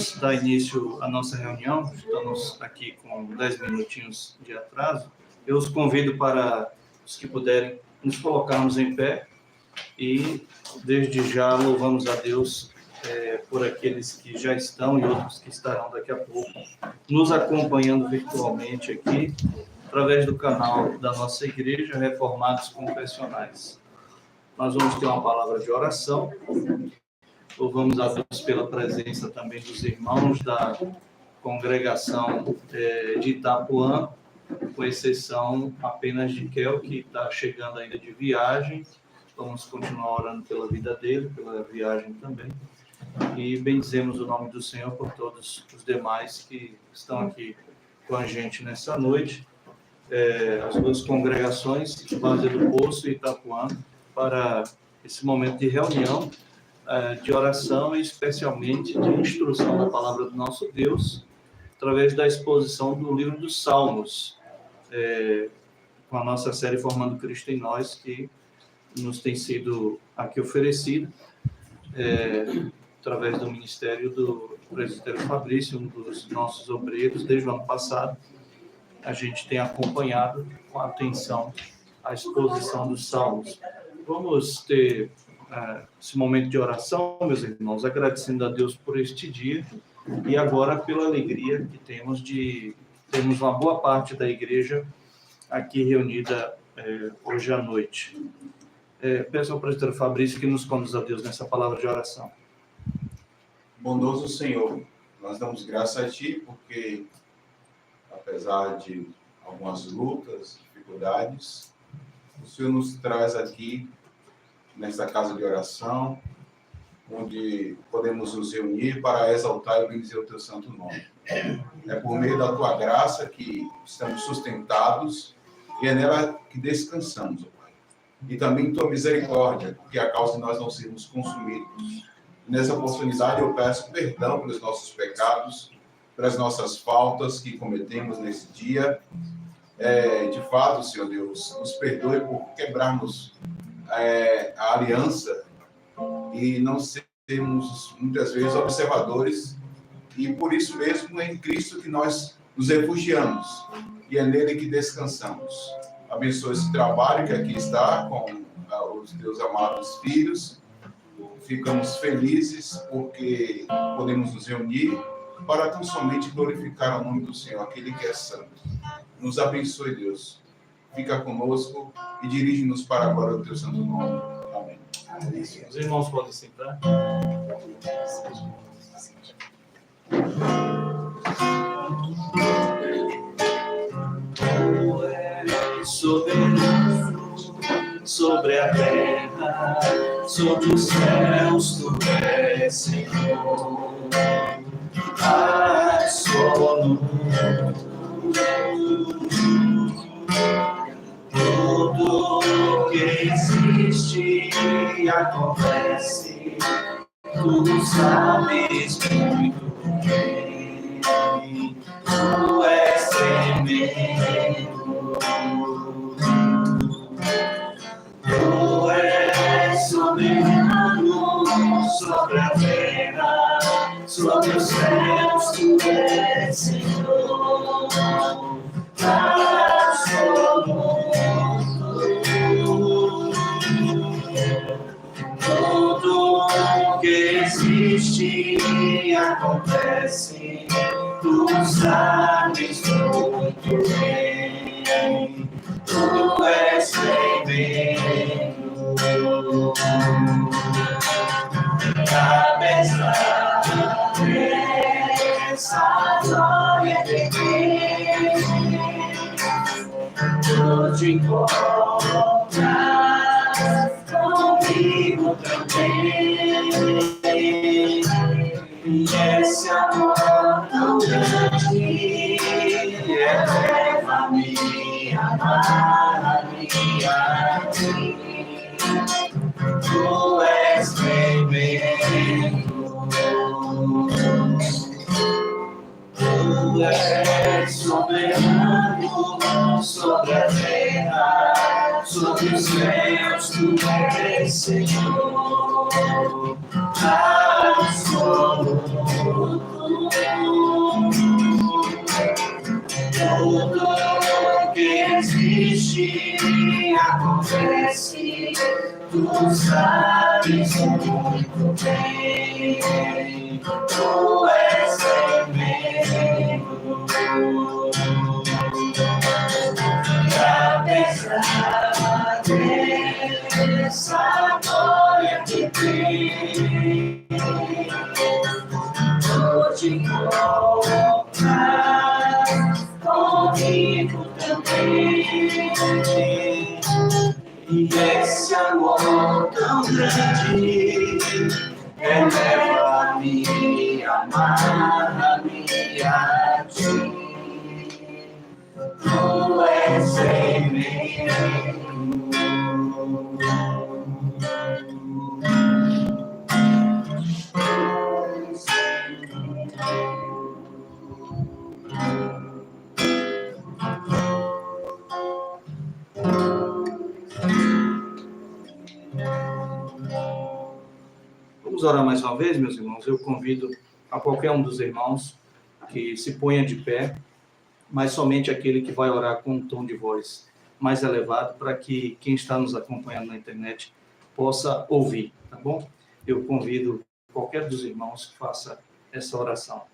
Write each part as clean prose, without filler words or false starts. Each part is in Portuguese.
vamos dar início à nossa reunião. Estamos aqui com 10 minutinhos de atraso. Eu os convido para, os que puderem, nos colocarmos em pé e, desde já, louvamos a Deus por aqueles que já estão e outros que estarão daqui a pouco nos acompanhando virtualmente aqui, através do canal da nossa igreja, Reformados Confessionais. Nós vamos ter uma palavra de oração. Louvamos a Deus pela presença também dos irmãos da congregação de Itapuã, com exceção apenas de Kel, que está chegando ainda de viagem. Vamos continuar orando pela vida dele, pela viagem também. E bendizemos o nome do Senhor por todos os demais que estão aqui com a gente nessa noite. As duas congregações, Várzea do Poço e Itapuã, para esse momento de reunião, de oração e especialmente de instrução da palavra do nosso Deus, através da exposição do livro dos Salmos, com a nossa série Formando Cristo em Nós, que nos tem sido aqui oferecida, através do ministério do presbítero Fabrício, um dos nossos obreiros, desde o ano passado. A gente tem acompanhado com atenção a exposição dos Salmos. Vamos ter esse momento de oração, meus irmãos, agradecendo a Deus por este dia e agora pela alegria que temos de termos uma boa parte da igreja aqui reunida hoje à noite. Peço ao presbítero Fabrício que nos conduza a Deus nessa palavra de oração. Bondoso Senhor, nós damos graça a Ti porque, apesar de algumas lutas, dificuldades, o Senhor nos traz aqui nesta casa de oração, onde podemos nos reunir para exaltar e bendizer o Teu santo nome. É por meio da Tua graça que estamos sustentados e é nela que descansamos, ó Pai. E também Tua misericórdia, que é a causa de nós não sermos consumidos. Nessa oportunidade eu peço perdão pelos nossos pecados, pelas nossas faltas que cometemos nesse dia. De fato, Senhor Deus, nos perdoe por quebrarmos a aliança e não sermos muitas vezes observadores, e por isso mesmo é em Cristo que nós nos refugiamos e é nele que descansamos. Abençoa esse trabalho que aqui está com os teus amados filhos. Ficamos felizes porque podemos nos reunir para tão somente glorificar o nome do Senhor, aquele que é santo. Nos abençoe, Deus. Fica conosco e dirige-nos para agora o teu santo nome. Amém. Os irmãos podem sentar. Tu és soberano sobre a terra, sobre os céus, tu és Senhor. Absoluto. Tudo que existe e acontece, tu sabes muito bem. Tu és tremendo. Tu és soberano sobre a terra, sobre os céus, tu és Senhor. Tudo que existe e acontece, tu sabes muito bem. Tu és tremendo. Cabeça, glória de Deus. Tu te encontras comigo também. E esse amor tão grande eleva-me a maravilha a ti. Tu és tremendo. Tu és soberano sobre a terra, sobre os céus, tu és Senhor. Absoluto. tudo que existe acontece, tu sabes muito bem, tu és tremendo. Apesar dessa glória que tem, tu te encontras comigo também. E esse amor tão grande eleva-me, amarra-me a ti. Tu és tremendo. Vamos orar mais uma vez, meus irmãos. Eu convido a qualquer um dos irmãos que se ponha de pé, mas somente aquele que vai orar com um tom de voz mais elevado, para que quem está nos acompanhando na internet possa ouvir, tá bom? Eu convido qualquer dos irmãos que faça essa oração.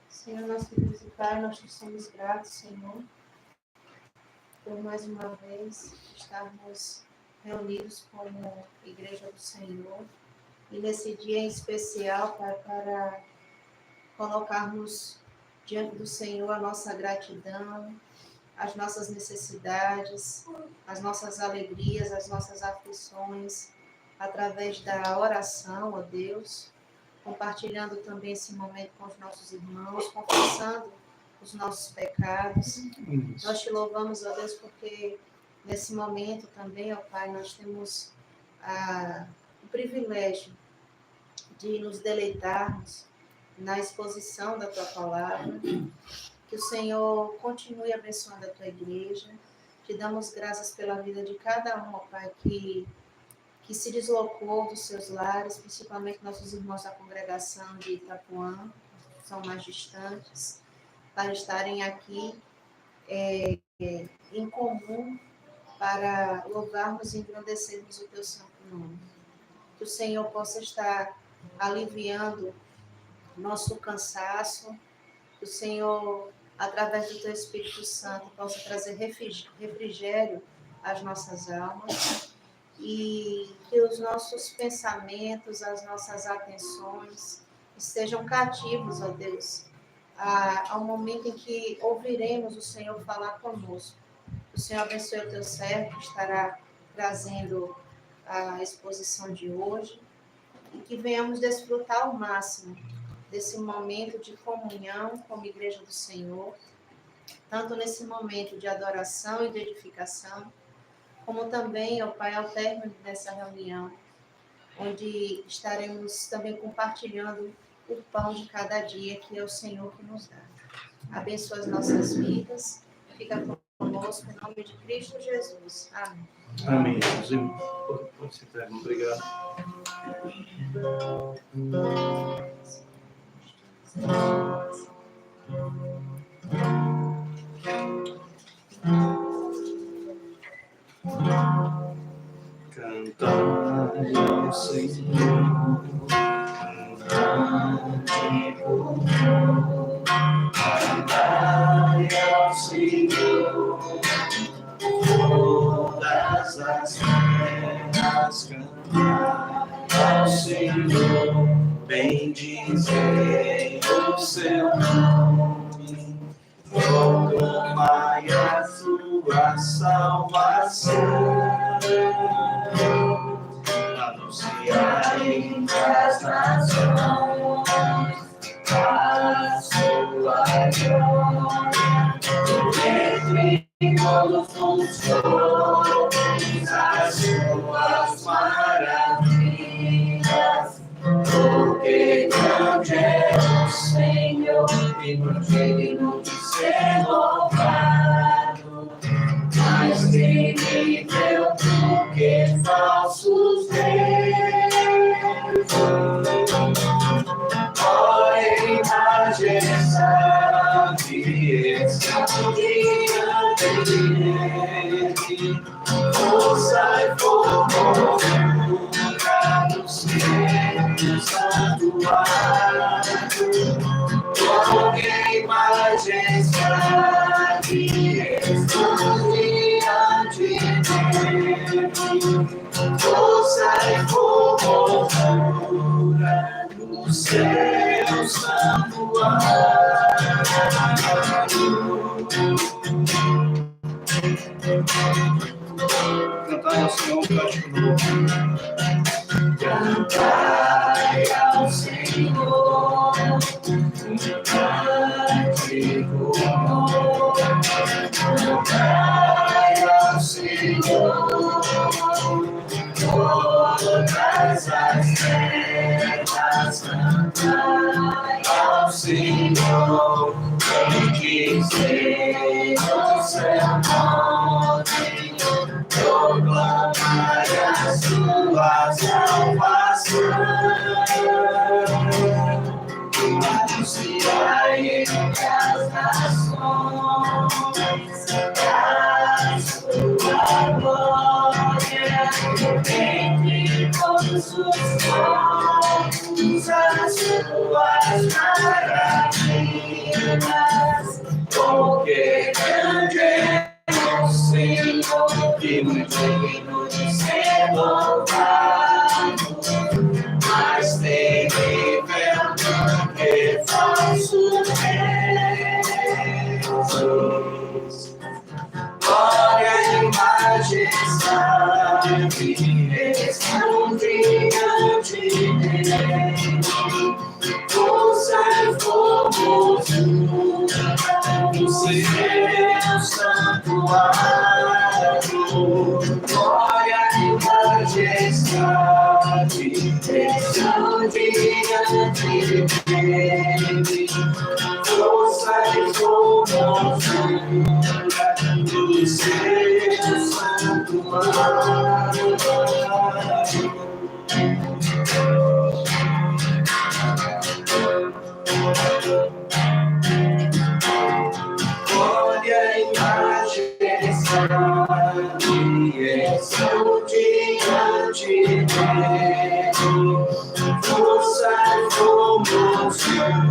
Senhor, nosso Deus e Pai, nós te somos gratos, Senhor, por mais uma vez estarmos reunidos como Igreja do Senhor. E nesse dia em especial, Pai, para colocarmos diante do Senhor a nossa gratidão, as nossas necessidades, as nossas alegrias, as nossas aflições, através da oração, ó Deus, compartilhando também esse momento com os nossos irmãos, confessando os nossos pecados. Isso. Nós te louvamos, ó Deus, porque nesse momento também, ó Pai, nós temos o privilégio de nos deleitarmos na exposição da Tua Palavra. Que o Senhor continue abençoando a Tua igreja. Te damos graças pela vida de cada um, ó Pai, que se deslocou dos seus lares, principalmente nossos irmãos da congregação de Itapuã, que são mais distantes, para estarem aqui em comum, para louvarmos e engrandecermos o Teu santo nome. Que o Senhor possa estar aliviando nosso cansaço, que o Senhor, através do Teu Espírito Santo, possa trazer refrigério às nossas almas, e que os nossos pensamentos, as nossas atenções estejam cativos, ó Deus, ao momento em que ouviremos o Senhor falar conosco. O Senhor abençoe o Teu servo que estará trazendo a exposição de hoje, e que venhamos desfrutar ao máximo desse momento de comunhão como Igreja do Senhor, tanto nesse momento de adoração e de edificação, como também, ó Pai, ao término dessa reunião, onde estaremos também compartilhando o pão de cada dia, que é o Senhor que nos dá. Abençoa as nossas vidas, fica conosco, em nome de Cristo Jesus. Amém. Amém. Pode se entregar. Obrigado. Cantai ao Senhor, cantai ao Senhor, todas as terras cantai. ao Senhor, bendizei o seu nome, proclamai a sua salvação, anunciai às nações a sua glória, entre todos os povos as suas maravilhas, porque grande é o Senhor e digno de ser louvado, mais temível do que falsos deuses. Glória e majestade estão diante dele, força e formosura do céu santuário. Glória e majestade estão diante dele, força e formosura do céu santuário. Cantai ao Senhor, cante conosco. Cantai ao Senhor, cante conosco. Cantai ao Senhor, todas as terras, cantai ao Senhor, bendizei o seu nome, proclamai a sua salvação, anunciai entre as nações a sua glória, entre todos os povos as suas maravilhas, porque grande é o Senhor e muito digno de ser louvado, mais temível do que falsos deuses. Glória e majestade estão diante dele, força e formosura do seu santuário. Glória e majestade estão diante dele, força e formosura do seu santuário. Glória e majestade estão diante dele, força e formosura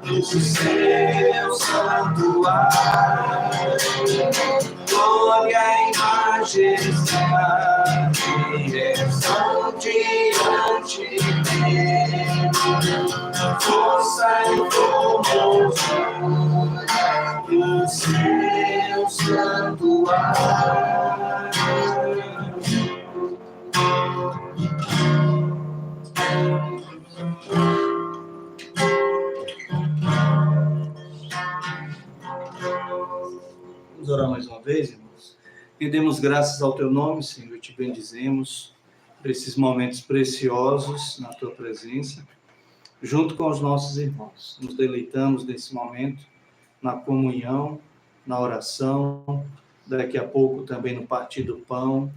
do seu santuário. Glória e majestade estão diante dele, força e formosura do seu santuário. Vamos orar mais uma vez, irmãos. Rendemos graças ao teu nome, Senhor, e te bendizemos por esses momentos preciosos na tua presença, junto com os nossos irmãos. Nos deleitamos nesse momento na comunhão, na oração, daqui a pouco também no partir do pão.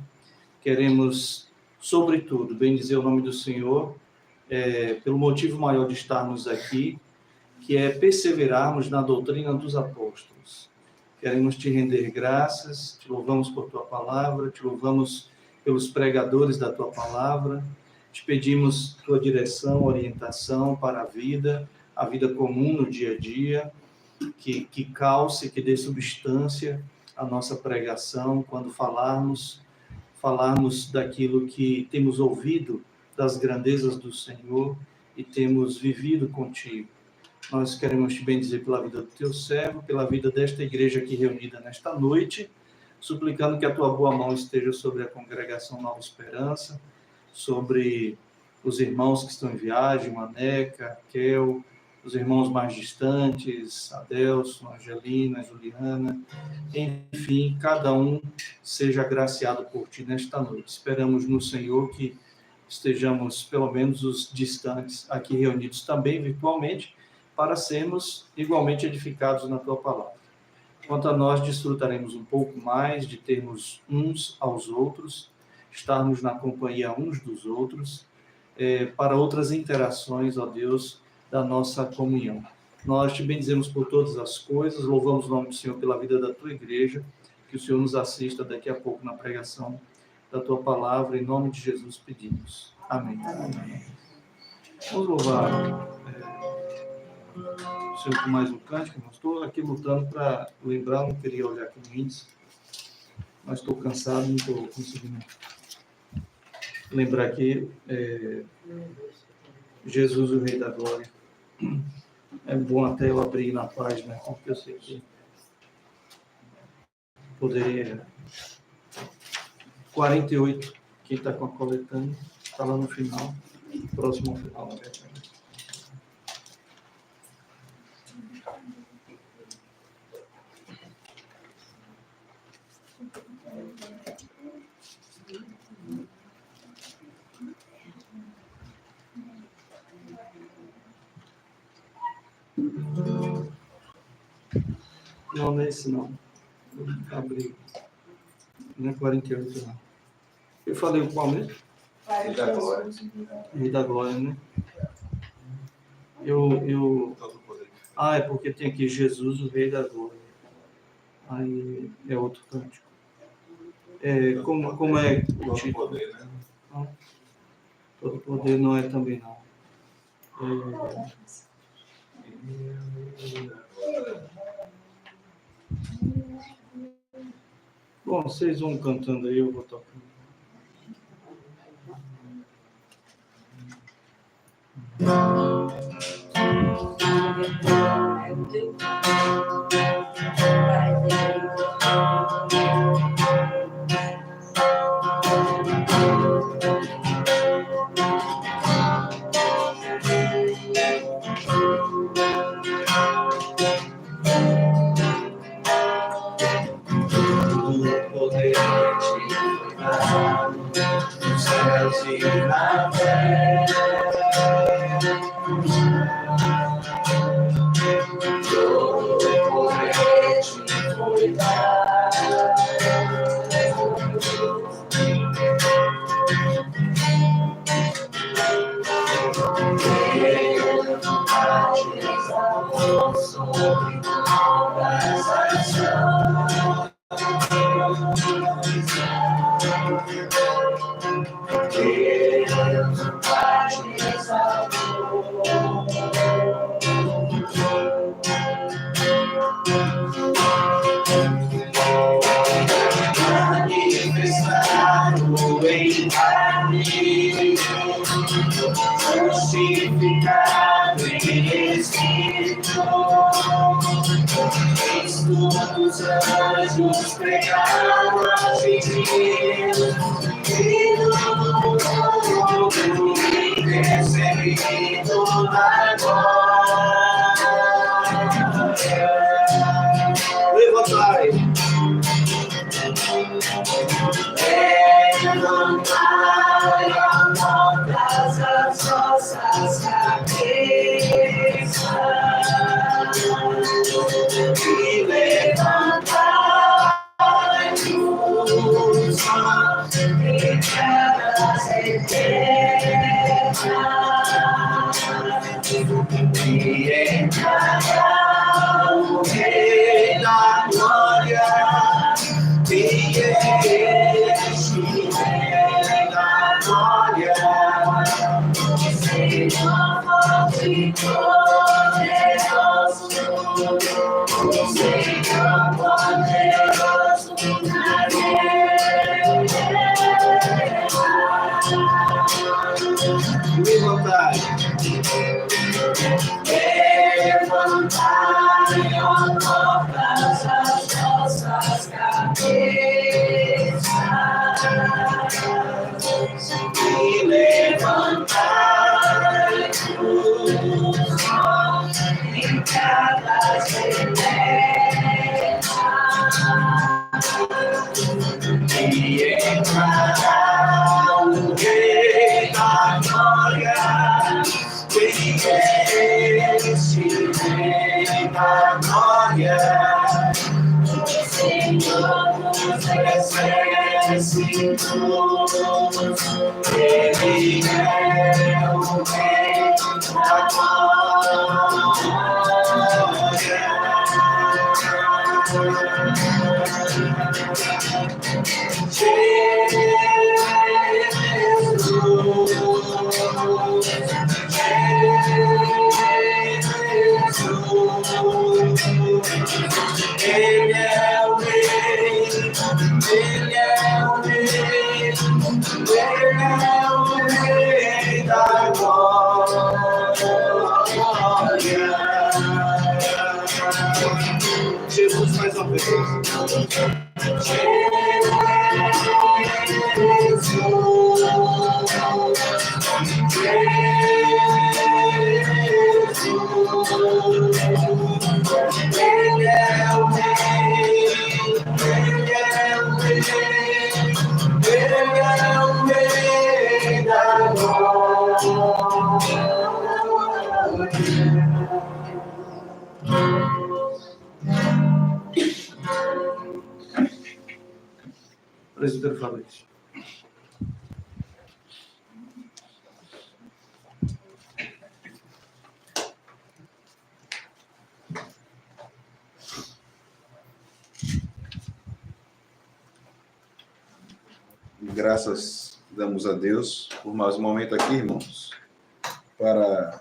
Queremos, sobretudo, bendizer o nome do Senhor, pelo motivo maior de estarmos aqui, que é perseverarmos na doutrina dos apóstolos. Queremos te render graças, te louvamos por tua palavra, te louvamos pelos pregadores da tua palavra, te pedimos tua direção, orientação para a vida comum no dia a dia, que calce, que dê substância à nossa pregação, quando falarmos daquilo que temos ouvido das grandezas do Senhor e temos vivido contigo. Nós queremos te bendizer pela vida do teu servo, pela vida desta igreja aqui reunida nesta noite, suplicando que a tua boa mão esteja sobre a congregação Nova Esperança, sobre os irmãos que estão em viagem, Maneca, Kel, os irmãos mais distantes, Adelson, Angelina, Juliana, enfim, cada um seja agraciado por ti nesta noite. Esperamos no Senhor que estejamos, pelo menos os distantes, aqui reunidos também virtualmente, para sermos igualmente edificados na tua palavra. Quanto a nós, desfrutaremos um pouco mais de termos uns aos outros, estarmos na companhia uns dos outros, para outras interações, ó Deus, da nossa comunhão. Nós te bendizemos por todas as coisas, louvamos o nome do Senhor pela vida da tua igreja, que o Senhor nos assista daqui a pouco na pregação da tua palavra, em nome de Jesus pedimos. Amém. Amém. Vamos louvar o Senhor com mais um cântico. Eu estou aqui lutando para lembrar, não queria olhar aqui no índice, mas estou cansado, não estou conseguindo lembrar aqui. Jesus, o Rei da Glória. É bom até eu abrir na página, porque eu sei que poderia. 48, quem está com a coletânea, está lá no final, próximo ao final, na verdade. Não é esse não. Vou abrir. Não é 48, não. Eu falei o qual mesmo? Rei da Glória. Rei da Glória, né? É porque tem aqui Jesus, o Rei da Glória. Aí é outro cântico. Como é o título? Poder, né? Não. Todo poder não é também, não. Bom, vocês vão cantando aí, eu vou tocando. Crucificado em Espírito, todos os anjos pregaram a Deus, e tudo recebido na glória. Levantai. Levantai a mão das nossas cabeças e levantai luz em terras eternas e entrará o Rei da Glória. E este Rei da Glória, Senhor forte e poderoso, Senhor poderoso na guerra. entrará o Rei da Glória. Quem é esse Rei da Glória? O Senhor dos exércitos, Ele é o Rei da Glória. Ele é o Rei, Ele é o Rei, Ele é o Rei da Glória. Jesus, mais uma vez. Ele é o Rei, Ele é o Rei, Ele é o Rei da Glória. Presbítero Fabrício. Graças damos a Deus por mais um momento aqui, irmãos, para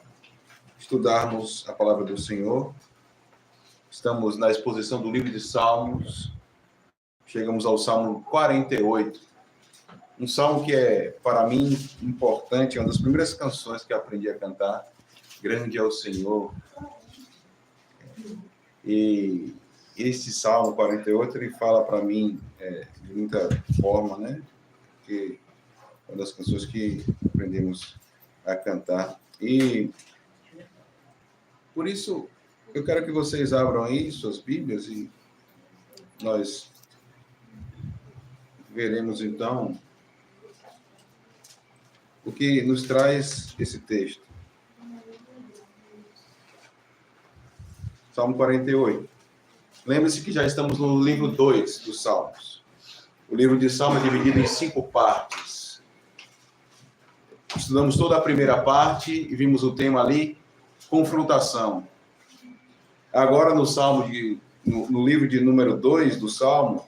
estudarmos a palavra do Senhor. Estamos na exposição do livro de Salmos. Chegamos ao Salmo 48. Um salmo que é, para mim, importante. É uma das primeiras canções que eu aprendi a cantar. Grande é o Senhor. E esse Salmo 48, ele fala para mim de muita forma, né? Que é uma das canções que aprendemos a cantar. E por isso, eu quero que vocês abram aí suas Bíblias e nós veremos, então, o que nos traz esse texto. Salmo 48. Lembre-se que já estamos no livro 2 dos Salmos. O livro de Salmo é dividido em 5 partes. Estudamos toda a primeira parte e vimos o tema ali, confrontação. Agora, no livro de número 2 dos Salmos,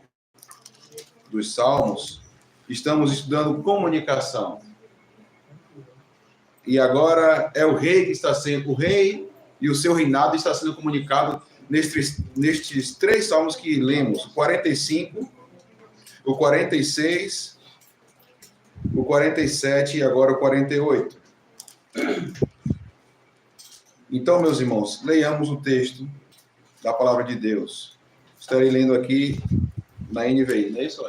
estamos estudando comunicação. E agora é o rei que está sendo, o rei e o seu reinado está sendo comunicado nestes 3 salmos que lemos, o 45, o 46, o 47 e agora o 48. Então, meus irmãos, leiamos o texto da palavra de Deus. Estarei lendo aqui na NVI, não é isso?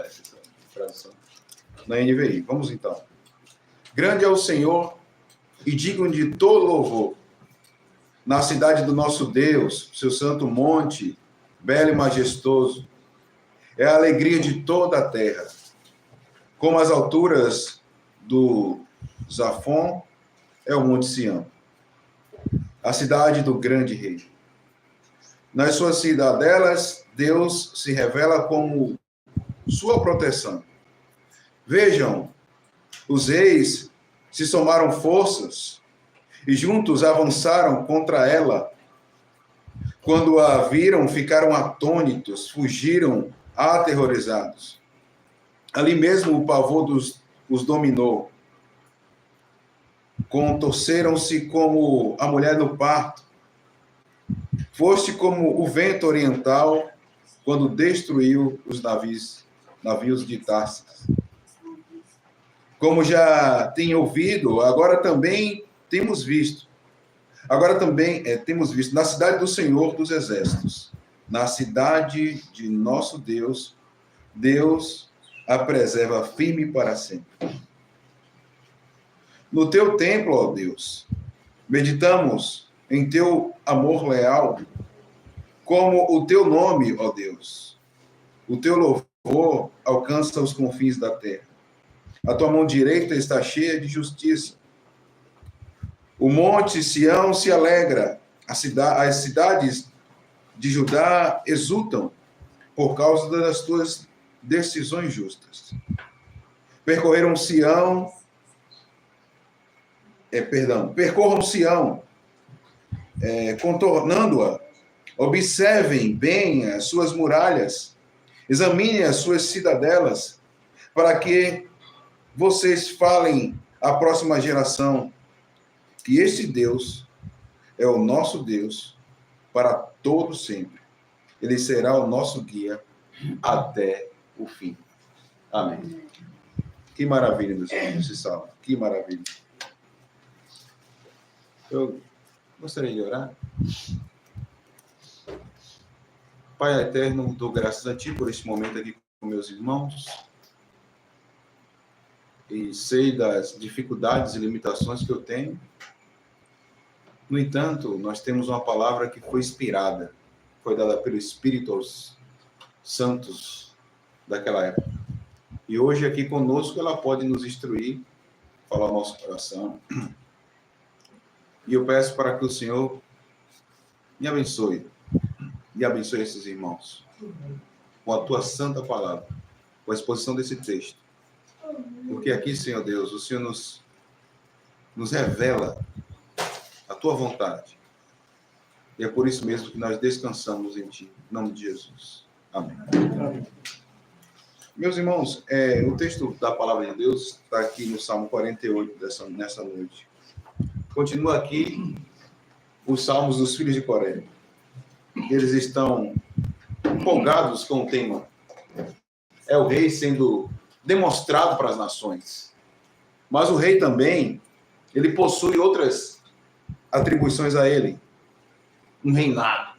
Na NVI. Vamos então. Grande é o Senhor e digno de todo louvor. Na cidade do nosso Deus, seu santo monte, belo e majestoso. É a alegria de toda a terra. Como as alturas do Zafon, é o monte Sião. A cidade do grande rei. Nas suas cidadelas, Deus se revela como sua proteção. Vejam, os reis se somaram forças e juntos avançaram contra ela. Quando a viram, ficaram atônitos, fugiram aterrorizados. Ali mesmo o pavor os dominou. Contorceram-se como a mulher no parto. Foste como o vento oriental quando destruiu os navios de Tarsis. Como já tem ouvido, agora também temos visto. Agora também temos visto na cidade do Senhor dos Exércitos, na cidade de nosso Deus, Deus a preserva firme para sempre. No teu templo, ó Deus, meditamos em teu amor leal, como o teu nome, ó Deus. O teu louvor louvor alcança os confins da terra. A tua mão direita está cheia de justiça. O monte Sião se alegra, as cidades de Judá exultam por causa das tuas decisões justas. Percorram Sião, contornando-a. Observem bem as suas muralhas, examinem as suas cidadelas, para que vocês falem à próxima geração que este Deus é o nosso Deus para todo sempre. Ele será o nosso guia até o fim. Amém. Que maravilha, meus irmãos, esse salmo. Que maravilha. Eu gostaria de orar. Pai eterno, dou graças a Ti por este momento aqui com meus irmãos. E sei das dificuldades e limitações que eu tenho. No entanto, nós temos uma palavra que foi inspirada, foi dada pelo Espírito aos santos daquela época. E hoje aqui conosco ela pode nos instruir, falar ao nosso coração. E eu peço para que o Senhor me abençoe e abençoe esses irmãos com a Tua santa palavra, com a exposição desse texto. Porque aqui, Senhor Deus, o Senhor nos revela a Tua vontade. E é por isso mesmo que nós descansamos em Ti. Em nome de Jesus. Amém. Meus irmãos, o texto da palavra de Deus está aqui no Salmo 48 nessa noite. Continua aqui os salmos dos filhos de Coré. Eles estão empolgados com o tema. É o rei sendo demonstrado para as nações. Mas o rei também, ele possui outras atribuições a ele. Um reinado.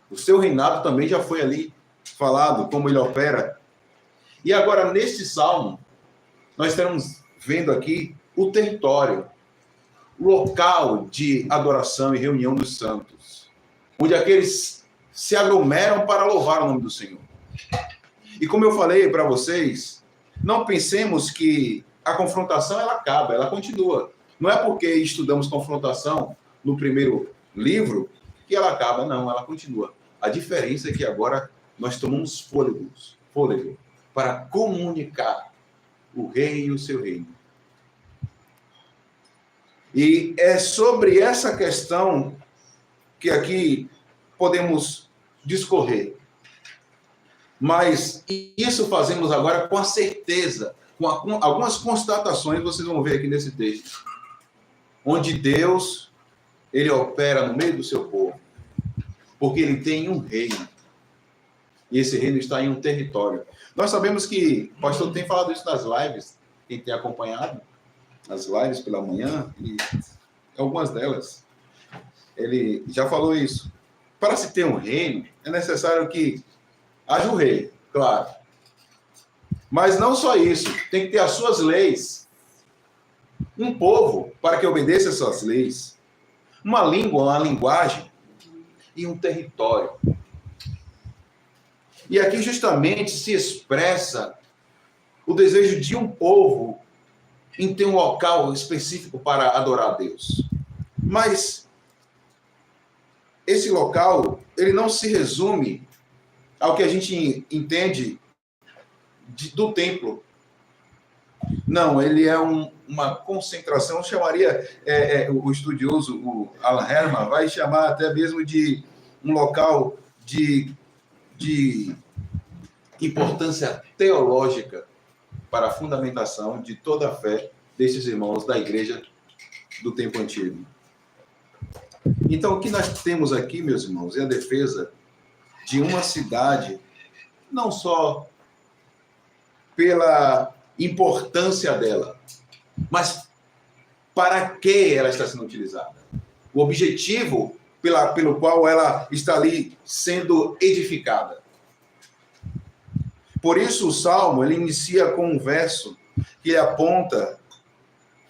O seu reinado também já foi ali falado, como ele opera. E agora, neste salmo, nós estamos vendo aqui o território, o local de adoração e reunião dos santos, onde aqueles se aglomeram para louvar o nome do Senhor. E como eu falei para vocês, não pensemos que a confrontação ela acaba, ela continua. Não é porque estudamos confrontação no primeiro livro que ela acaba, não, ela continua. A diferença é que agora nós tomamos fôlego para comunicar o rei e o seu reino. E é sobre essa questão que aqui podemos discorrer. Mas isso fazemos agora com a certeza, com algumas constatações, vocês vão ver aqui nesse texto, onde Deus, ele opera no meio do seu povo, porque ele tem um reino, e esse reino está em um território. Nós sabemos que o pastor tem falado isso nas lives, quem tem acompanhado as lives pela manhã, e algumas delas, ele já falou isso. Para se ter um reino, é necessário que haja um rei, claro. Mas não só isso, tem que ter as suas leis. Um povo, para que obedeça as suas leis. Uma língua, uma linguagem e um território. E aqui justamente se expressa o desejo de um povo em ter um local específico para adorar a Deus. Mas esse local, ele não se resume ao que a gente entende do templo. Não, ele é uma concentração, eu chamaria, o estudioso, o Alan Herman, vai chamar até mesmo de um local de importância teológica para a fundamentação de toda a fé destes irmãos da igreja do tempo antigo. Então, o que nós temos aqui, meus irmãos, é a defesa de uma cidade, não só pela importância dela, mas para que ela está sendo utilizada. O objetivo pelo qual ela está ali sendo edificada. Por isso, o Salmo, ele inicia com um verso que aponta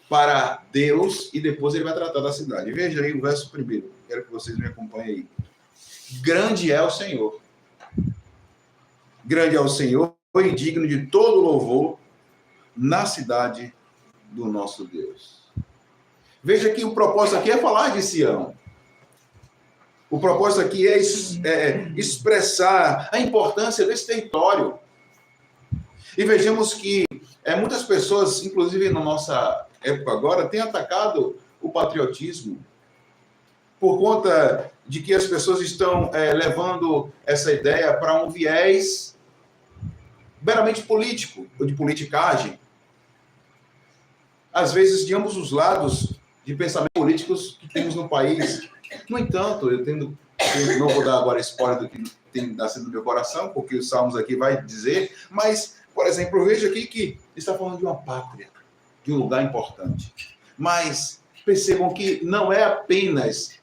para Deus e depois ele vai tratar da cidade. Veja aí o verso primeiro. Quero que vocês me acompanhem aí. Grande é o Senhor. Grande é o Senhor e digno de todo louvor na cidade do nosso Deus. Veja que o propósito aqui é falar de Sião. O propósito aqui é expressar a importância desse território. E vejamos que muitas pessoas, inclusive na nossa época agora, têm atacado o patriotismo por conta de que as pessoas estão levando essa ideia para um viés meramente político, ou de politicagem. Às vezes, de ambos os lados de pensamentos políticos que temos no país. No entanto, eu não vou dar agora spoiler do que tem nascido no meu coração, porque os Salmos aqui vai dizer, mas, por exemplo, veja aqui que está falando de uma pátria, de um lugar importante. Mas percebam que não é apenas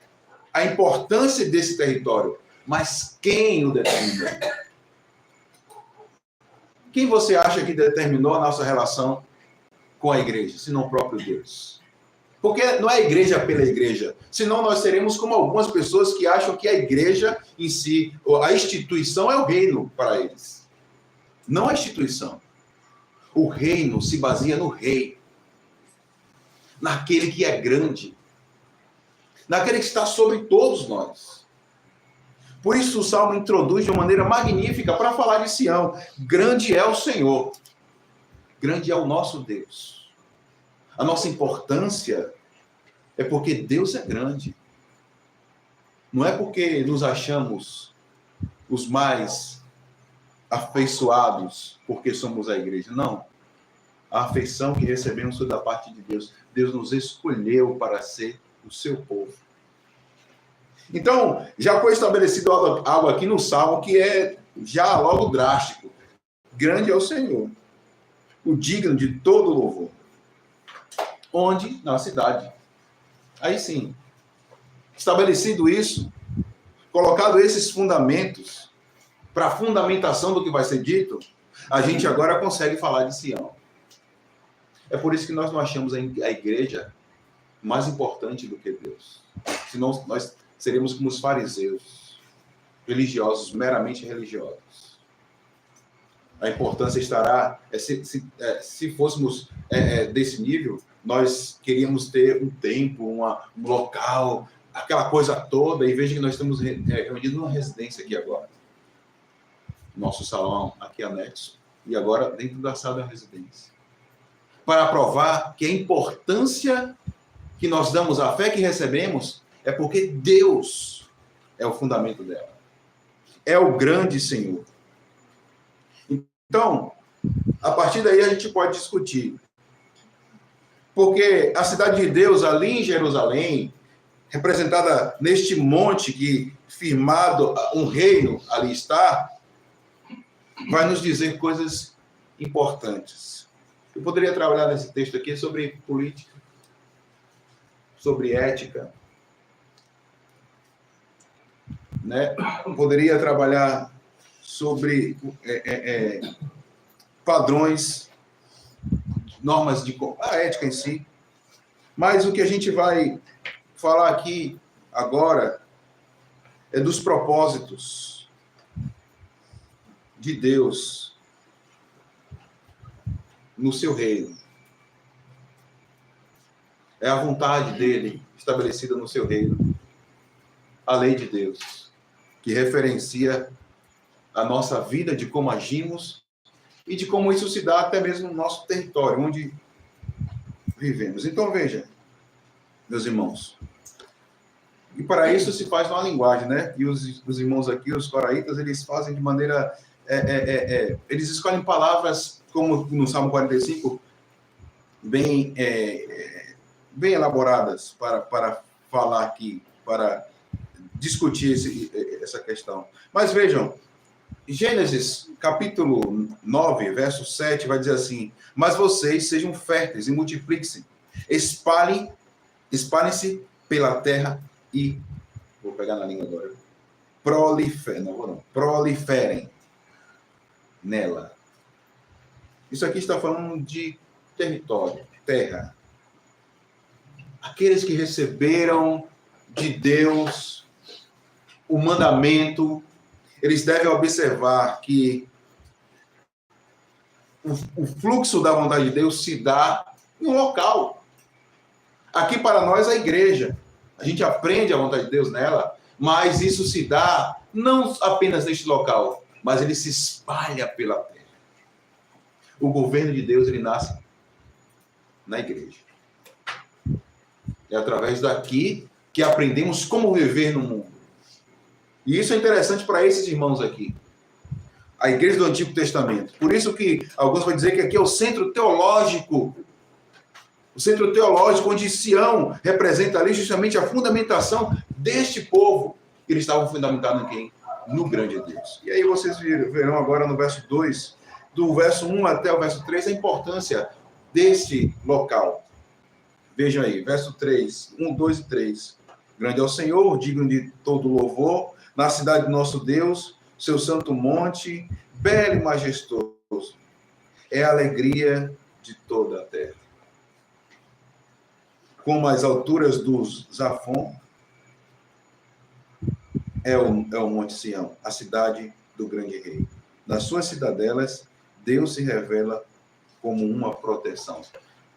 a importância desse território, mas quem o determina. Quem você acha que determinou a nossa relação com a igreja, senão o próprio Deus? Porque não é a igreja pela igreja, senão nós seremos como algumas pessoas que acham que a igreja em si, a instituição é o reino para eles. Não a instituição. O reino se baseia no rei, naquele que é grande, naquele que está sobre todos nós. Por isso o Salmo introduz de uma maneira magnífica para falar de Sião. Grande é o Senhor, grande é o nosso Deus. A nossa importância é porque Deus é grande. Não é porque nos achamos os mais afeiçoados porque somos a igreja. Não. A afeição que recebemos foi da parte de Deus. Deus nos escolheu para ser o seu povo. Então, já foi estabelecido algo aqui no Salmo que é já logo drástico. Grande é o Senhor, o digno de todo louvor. Onde? Na cidade. Aí sim, estabelecido isso, colocado esses fundamentos para a fundamentação do que vai ser dito, a gente agora consegue falar de Sião. É por isso que nós não achamos a igreja mais importante do que Deus. Senão nós seremos como os fariseus, religiosos, meramente religiosos. A importância estará, se fôssemos desse nível, nós queríamos ter um templo, um local, aquela coisa toda, e veja que nós estamos reunidos numa residência aqui agora. Nosso salão aqui anexo, e agora dentro da sala da residência. Para provar que a importância que nós damos à fé que recebemos é porque Deus é o fundamento dela. É o grande Senhor. Então, a partir daí a gente pode discutir. Porque a cidade de Deus ali em Jerusalém, representada neste monte que firmado um reino ali está, vai nos dizer coisas importantes. Eu poderia trabalhar nesse texto aqui sobre política, sobre ética, né? Eu poderia trabalhar sobre padrões, normas de a ética em si. Mas o que a gente vai falar aqui agora é dos propósitos de Deus no seu reino. É a vontade dele estabelecida no seu reino. A lei de Deus, que referencia a nossa vida, de como agimos e de como isso se dá até mesmo no nosso território, onde vivemos. Então, veja, meus irmãos, e para isso se faz uma linguagem, né? E os irmãos aqui, os coraitas, eles fazem de maneira... eles escolhem palavras, como no Salmo 45, bem elaboradas para falar aqui, para discutir essa questão. Mas vejam, Gênesis, capítulo 9, verso 7, vai dizer assim: mas vocês sejam férteis e multipliquem-se, espalhem-se pela terra e, vou pegar na língua agora, proliferem nela. Isso aqui está falando de território, terra. Aqueles que receberam de Deus o mandamento, eles devem observar que o fluxo da vontade de Deus se dá em um local. Aqui para nós, a igreja. A gente aprende a vontade de Deus nela, mas isso se dá não apenas neste local, mas ele se espalha pela terra. O governo de Deus, ele nasce na igreja. É através daqui que aprendemos como viver no mundo. E isso é interessante para esses irmãos aqui. A igreja do Antigo Testamento. Por isso que alguns vão dizer que aqui é o centro teológico. O centro teológico onde Sião representa ali justamente a fundamentação deste povo. Eles estavam fundamentados em quem? No grande Deus. E aí vocês verão agora no verso 2, do verso 1 até o verso 3, a importância deste local. Vejam aí, verso 3, 1, 2 e 3. Grande é o Senhor, digno de todo louvor, na cidade do nosso Deus, seu santo monte, belo e majestoso. É a alegria de toda a terra. Como as alturas dos Zafon, é o Monte Sião, a cidade do grande rei. Nas suas cidadelas, Deus se revela como uma proteção.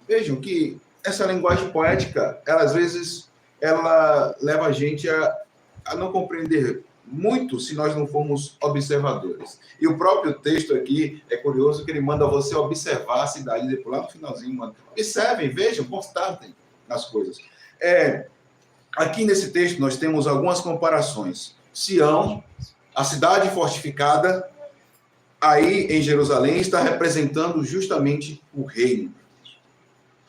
Vejam que essa linguagem poética, ela, às vezes, ela leva a gente a não compreender muito se nós não formos observadores. E o próprio texto aqui é curioso que ele manda você observar a cidade, depois lá no finalzinho, manda. Observem, vejam, constatem as coisas. Aqui nesse texto nós temos algumas comparações. Sião, a cidade fortificada, aí em Jerusalém, está representando justamente o reino.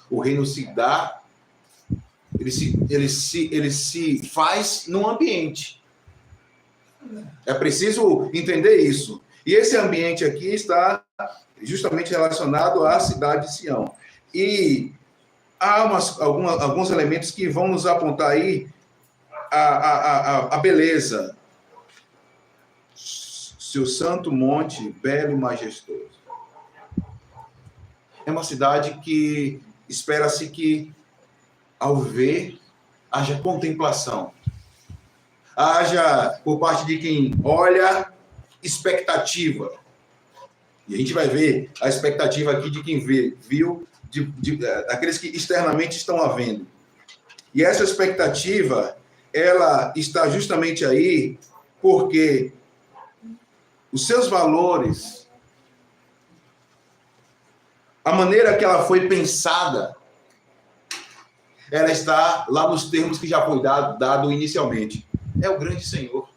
O reino se dá, ele se faz num ambiente. É preciso entender isso. E esse ambiente aqui está justamente relacionado à cidade de Sião. E há alguns elementos que vão nos apontar aí a beleza. Seu santo monte, belo e majestoso. É uma cidade que espera-se que, ao ver, haja contemplação. Haja, por parte de quem olha, expectativa. E a gente vai ver a expectativa aqui de quem viu, daqueles que externamente estão a vendo. E essa expectativa, ela está justamente aí porque os seus valores, a maneira que ela foi pensada, ela está lá nos termos que já foi dado inicialmente. É o grande Senhor.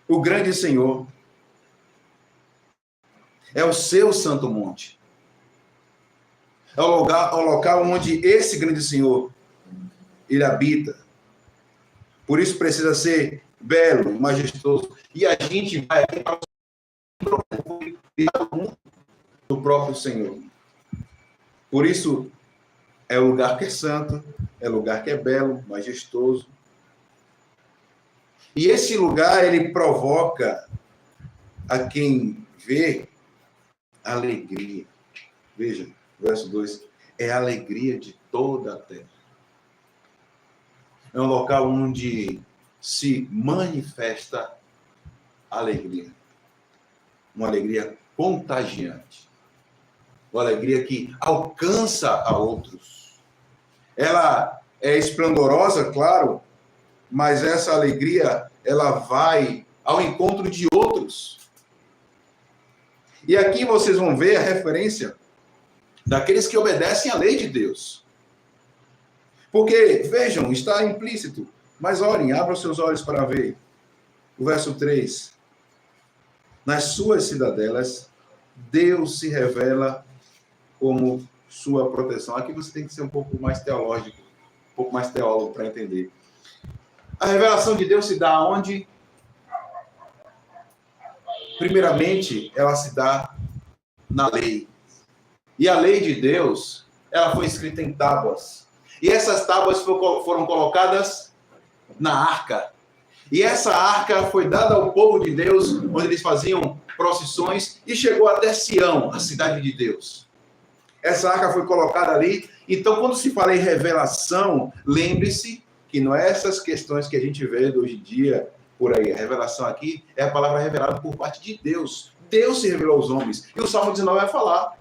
O grande Senhor. É o seu santo monte. É o local onde esse grande Senhor, ele habita. Por isso precisa ser belo, majestoso. E a gente vai para o do próprio Senhor. Por isso, é o lugar que é santo, é o lugar que é belo, majestoso. E esse lugar, ele provoca a quem vê alegria. Veja, verso 2. É a alegria de toda a terra. É um local onde se manifesta alegria. Uma alegria contagiante. Uma alegria que alcança a outros. Ela é esplendorosa, claro, mas essa alegria, ela vai ao encontro de outros. E aqui vocês vão ver a referência daqueles que obedecem à lei de Deus. Porque, vejam, está implícito, mas olhem, abram seus olhos para ver. O verso 3. Nas suas cidadelas, Deus se revela como sua proteção. Aqui você tem que ser um pouco mais teológico, um pouco mais teólogo para entender. A revelação de Deus se dá onde? Primeiramente, ela se dá na lei. E a lei de Deus, ela foi escrita em tábuas. E essas tábuas foram colocadas na arca. E essa arca foi dada ao povo de Deus, onde eles faziam procissões, e chegou até Sião, a cidade de Deus. Essa arca foi colocada ali. Então, quando se fala em revelação, lembre-se que não é essas questões que a gente vê hoje em dia por aí. A revelação aqui é a palavra revelada por parte de Deus. Deus se revelou aos homens. E o Salmo 19 vai falar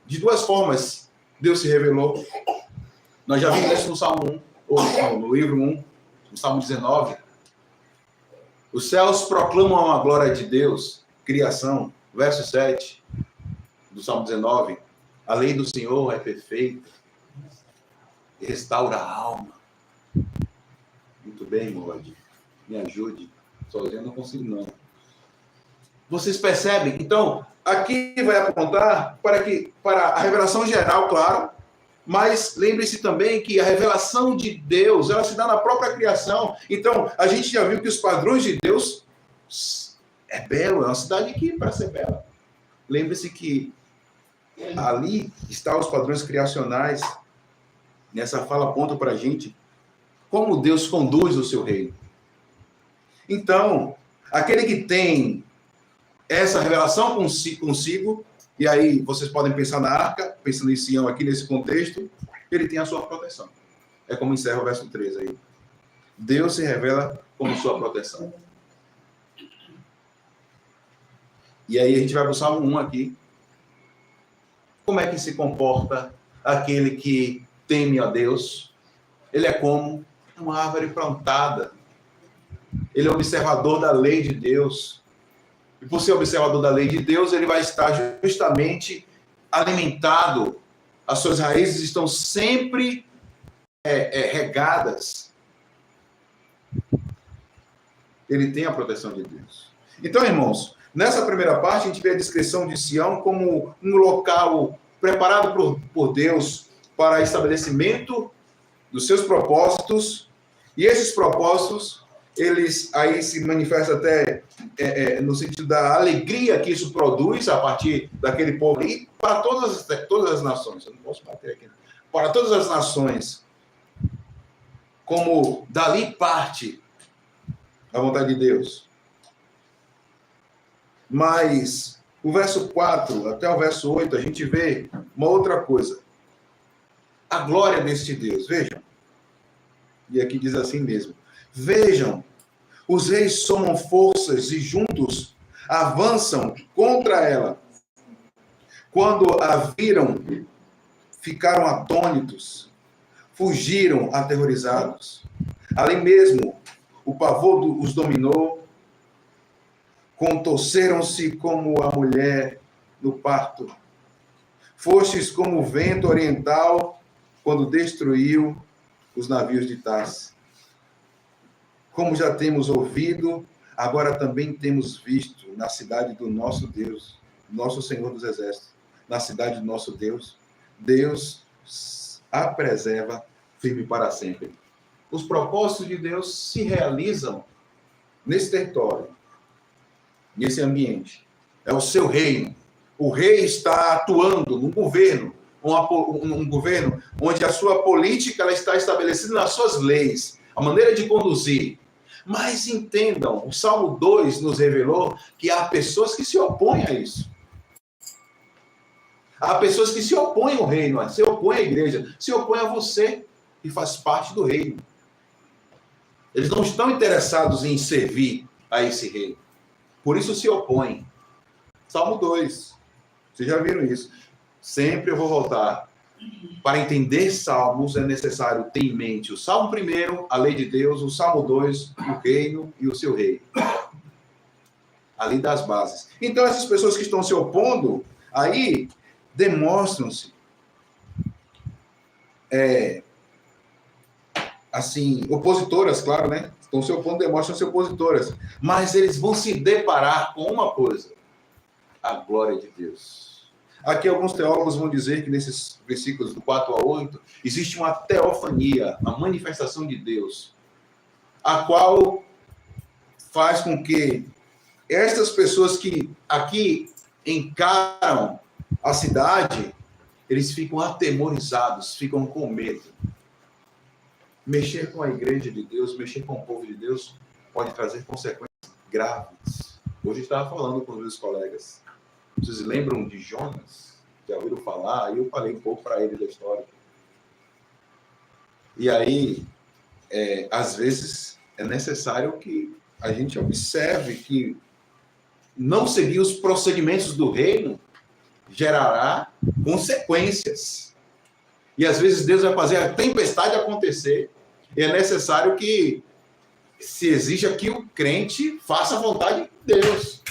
de duas formas Deus se revelou. Nós já vimos isso no Salmo 1, ou no livro 1, no Salmo 19. Os céus proclamam a glória de Deus, criação, verso 7 do Salmo 19. A lei do Senhor é perfeita, restaura a alma. Muito bem, Morde, me ajude. Sozinho eu não consigo, não. Vocês percebem? Então, aqui vai apontar para a revelação geral, claro, mas lembre-se também que a revelação de Deus, ela se dá na própria criação. Então, a gente já viu que os padrões de Deus é belo, é uma cidade aqui para ser bela. Lembre-se que ali estão os padrões criacionais. Nessa fala aponta para a gente como Deus conduz o seu reino. Então, aquele que tem essa revelação consigo, e aí vocês podem pensar na arca, pensando em Sião aqui nesse contexto, ele tem a sua proteção. É como encerra o verso 13 aí. Deus se revela como sua proteção. E aí a gente vai para o Salmo 1 aqui. Como é que se comporta aquele que teme a Deus? Ele é como uma árvore plantada. Ele é observador da lei de Deus. E por ser observador da lei de Deus, ele vai estar justamente alimentado. As suas raízes estão sempre regadas. Ele tem a proteção de Deus. Então, irmãos, nessa primeira parte, a gente vê a descrição de Sião como um local preparado por Deus para estabelecimento dos seus propósitos. E esses propósitos, eles aí se manifestam até no sentido da alegria que isso produz a partir daquele povo. E para todas as nações, eu não posso bater aqui, para todas as nações, como dali parte a vontade de Deus. Mas o verso 4 até o verso 8, a gente vê uma outra coisa. A glória deste Deus, vejam. E aqui diz assim mesmo. Vejam, os reis somam forças e juntos avançam contra ela. Quando a viram, ficaram atônitos, fugiram aterrorizados. Ali mesmo, o pavor os dominou, contorceram-se como a mulher no parto. Fostes como o vento oriental quando destruiu os navios de Tarsis. Como já temos ouvido, agora também temos visto na cidade do nosso Deus, nosso Senhor dos Exércitos, na cidade do nosso Deus, Deus a preserva firme para sempre. Os propósitos de Deus se realizam nesse território, nesse ambiente. É o seu reino. O rei está atuando num governo, um governo onde a sua política ela está estabelecida nas suas leis, a maneira de conduzir. Mas entendam, o Salmo 2 nos revelou que há pessoas que se opõem a isso. Há pessoas que se opõem ao reino, se opõem à igreja, se opõem a você, que faz parte do reino. Eles não estão interessados em servir a esse reino. Por isso se opõem. Salmo 2. Vocês já viram isso. Sempre eu vou voltar. Para entender salmos é necessário ter em mente o Salmo 1, a lei de Deus, o Salmo 2, o reino e o seu rei. Ali das bases. Então essas pessoas que estão se opondo, aí demonstram-se assim, opositoras, claro, né? Estão se opondo, demonstram-se opositoras. Mas eles vão se deparar com uma coisa: a glória de Deus. Aqui alguns teólogos vão dizer que nesses versículos do 4 a 8, existe uma teofania, uma manifestação de Deus, a qual faz com que estas pessoas que aqui encaram a cidade, eles ficam atemorizados, ficam com medo. Mexer com a igreja de Deus, mexer com o povo de Deus, pode trazer consequências graves. Hoje eu estava falando com os meus colegas. Vocês lembram de Jonas? Já ouviram falar? Eu falei um pouco para ele da história. E aí, às vezes, é necessário que a gente observe que não seguir os procedimentos do reino gerará consequências. E às vezes Deus vai fazer a tempestade acontecer. E é necessário que se exija que o crente faça a vontade de Deus.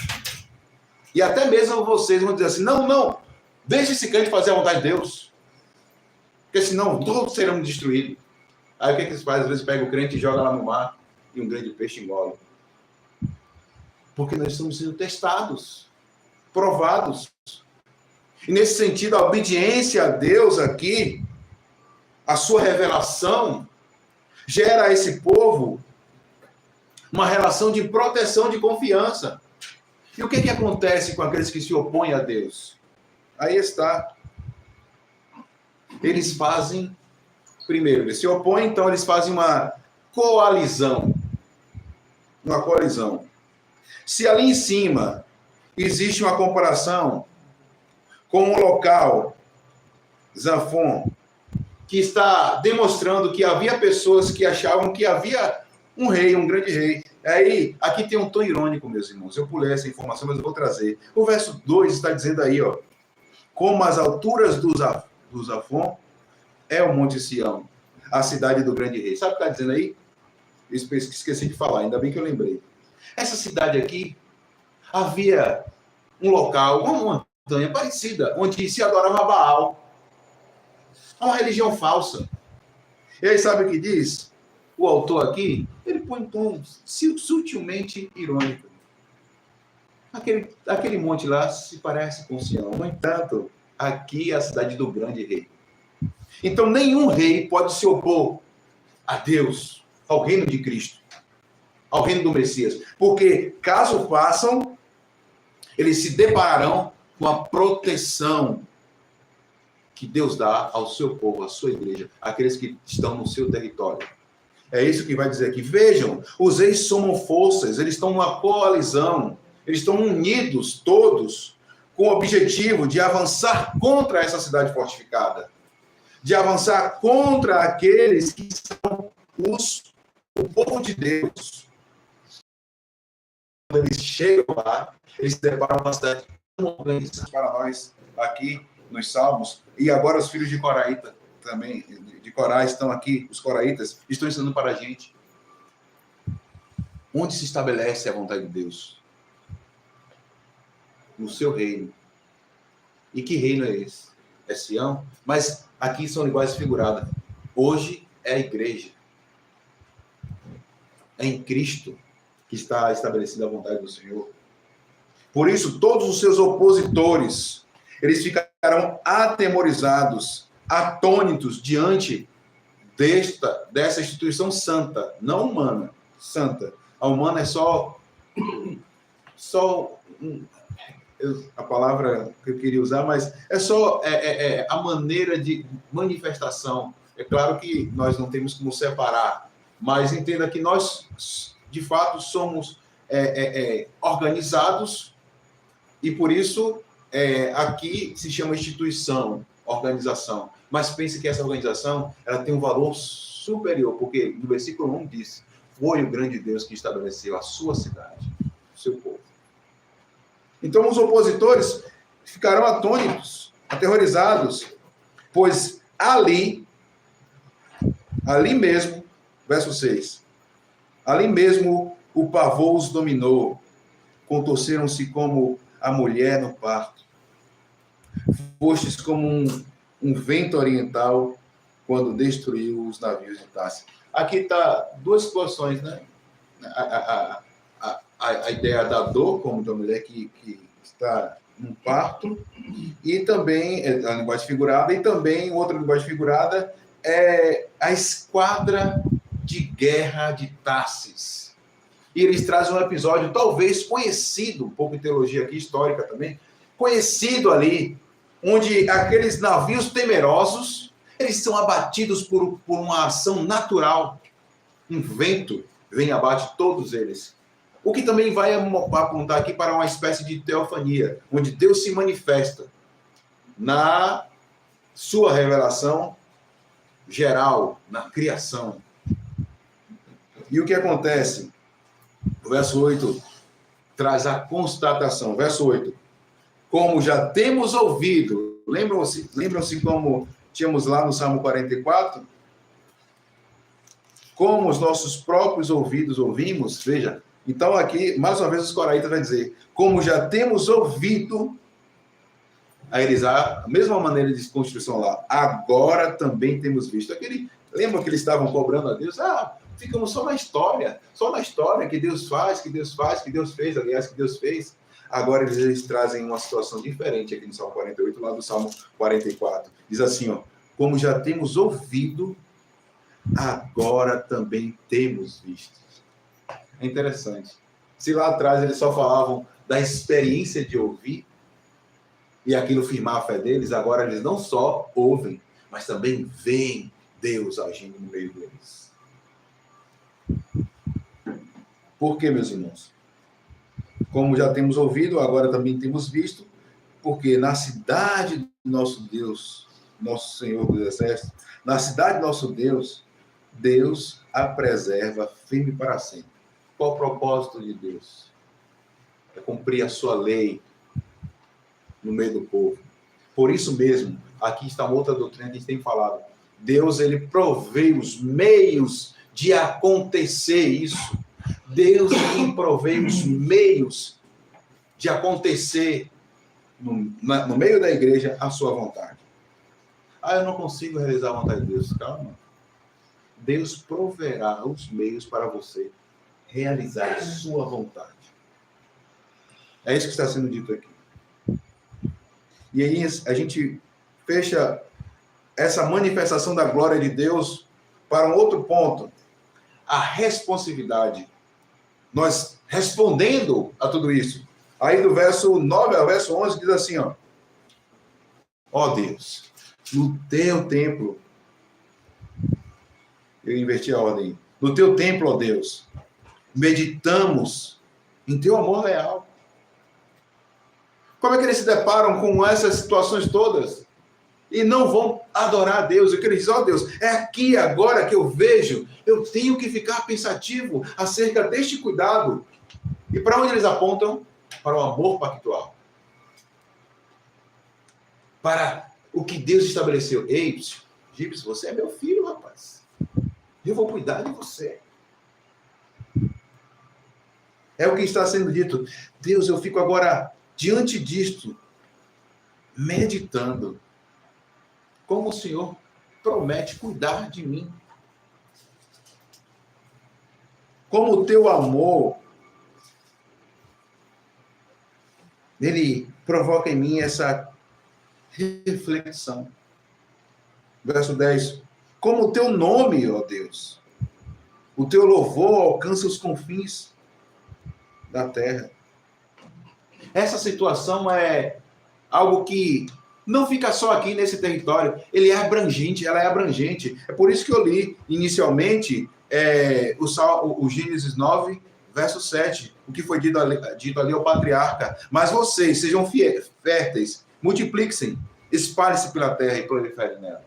E até mesmo vocês vão dizer assim, não, deixe esse crente fazer a vontade de Deus. Porque senão todos serão destruídos. Aí o que eles fazem? Às vezes pega o crente e joga lá no mar e um grande peixe engole. Porque nós estamos sendo testados, provados. E nesse sentido, a obediência a Deus aqui, a sua revelação, gera a esse povo uma relação de proteção, de confiança. E o que acontece com aqueles que se opõem a Deus? Aí está. Eles fazem, primeiro, eles se opõem, então eles fazem uma coalizão. Uma coalizão. Se ali em cima existe uma comparação com um local, Zafon, que está demonstrando que havia pessoas que achavam que havia um rei, um grande rei. Aí, aqui tem um tom irônico, meus irmãos. Eu pulei essa informação, mas eu vou trazer. O verso 2 está dizendo aí, ó, como as alturas do Zafon é o Monte Sião, a cidade do grande rei. Sabe o que está dizendo aí? Esqueci de falar, ainda bem que eu lembrei. Essa cidade aqui, havia um local, uma montanha parecida, onde se adorava Baal. Uma religião falsa. E aí sabe o que diz? O autor aqui, ele põe um tom sutilmente irônico. Aquele monte lá se parece com Sião. No entanto, aqui é a cidade do grande rei. Então, nenhum rei pode se opor a Deus, ao reino de Cristo, ao reino do Messias. Porque, caso façam, eles se depararão com a proteção que Deus dá ao seu povo, à sua igreja, àqueles que estão no seu território. É isso que vai dizer aqui. Vejam, os reis somam forças, eles estão numa coalizão, eles estão unidos todos com o objetivo de avançar contra essa cidade fortificada, de avançar contra aqueles que são o povo de Deus. Quando eles chegam lá, eles se deparam com uma cidade tão organizada para nós aqui nos Salmos, e agora os filhos de Coraíta também, de Corá, estão aqui, os coraitas, estão ensinando para a gente onde se estabelece a vontade de Deus. No seu reino. E que reino é esse? É Sião? Mas aqui são iguais figuradas. Hoje é a igreja. É em Cristo que está estabelecida a vontade do Senhor. Por isso, todos os seus opositores, eles ficarão atemorizados, atônitos diante dessa instituição santa, não humana, santa. A humana é só a palavra que eu queria usar, mas é só a maneira de manifestação. É claro que nós não temos como separar, mas entenda que nós, de fato, somos organizados e, por isso, aqui se chama instituição, organização. Mas pense que essa organização ela tem um valor superior, porque no versículo 1 diz, foi o grande Deus que estabeleceu a sua cidade, o seu povo. Então, os opositores ficarão atônitos, aterrorizados, pois ali mesmo, verso 6, ali mesmo o pavor os dominou, contorceram-se como a mulher no parto. Fostes como um vento oriental quando destruiu os navios de Tarsis. Aqui está duas situações, né? A ideia da dor, como da mulher que está no parto, e também a linguagem figurada, e também outra linguagem figurada é a esquadra de guerra de Tarsis. E eles trazem um episódio talvez conhecido, um pouco de teologia aqui, histórica também, conhecido ali, onde aqueles navios temerosos, eles são abatidos por uma ação natural. Um vento vem e abate todos eles. O que também vai apontar aqui para uma espécie de teofania, onde Deus se manifesta na sua revelação geral, na criação. E o que acontece? O verso 8 traz a constatação. Verso 8. Como já temos ouvido, lembram-se como tínhamos lá no Salmo 44? Como os nossos próprios ouvidos ouvimos, veja. Então aqui, mais uma vez, os coraitas vai dizer, como já temos ouvido, aí eles, a mesma maneira de desconstrução lá, agora também temos visto. Lembram que eles estavam cobrando a Deus? Ficamos só na história que Deus faz, que Deus fez, aliás, que Deus fez. Agora eles trazem uma situação diferente aqui no Salmo 48, lá do Salmo 44. Diz assim, como já temos ouvido, agora também temos visto. É interessante. Se lá atrás eles só falavam da experiência de ouvir, e aquilo firmar a fé deles, agora eles não só ouvem, mas também veem Deus agindo no meio deles. Por quê, meus irmãos? Como já temos ouvido, agora também temos visto, porque na cidade do nosso Deus, nosso Senhor dos Exércitos, na cidade do nosso Deus, Deus a preserva firme para sempre. Qual o propósito de Deus? É cumprir a sua lei no meio do povo. Por isso mesmo, aqui está uma outra doutrina que a gente tem falado. Deus, ele provê os meios de acontecer isso. Deus, ele provê os meios de acontecer no meio da igreja a sua vontade. Eu não consigo realizar a vontade de Deus. Calma. Deus proverá os meios para você realizar a sua vontade. É isso que está sendo dito aqui. E aí a gente fecha essa manifestação da glória de Deus para um outro ponto. A responsividade. Nós respondendo a tudo isso. Aí do verso 9 ao verso 11 diz assim, ó Deus, no teu templo, eu inverti a ordem, no teu templo, ó Deus, meditamos em teu amor real. Como é que eles se deparam com essas situações todas? E não vão adorar a Deus. Eu quero dizer, Deus, é aqui agora que eu vejo, eu tenho que ficar pensativo acerca deste cuidado. E para onde eles apontam? Para o amor pactual. Para o que Deus estabeleceu. Ei, Gibson, você é meu filho, rapaz. Eu vou cuidar de você. É o que está sendo dito. Deus, eu fico agora diante disto, meditando. Como o Senhor promete cuidar de mim. Como o teu amor, ele provoca em mim essa reflexão. Verso 10. Como o teu nome, ó Deus, o teu louvor alcança os confins da terra. Essa situação é algo que não fica só aqui nesse território, ela é abrangente. É por isso que eu li inicialmente o Gênesis 9, verso 7, o que foi dito ali ao patriarca. Mas vocês sejam férteis, multipliquem, espalhem-se pela terra e proliferem nela.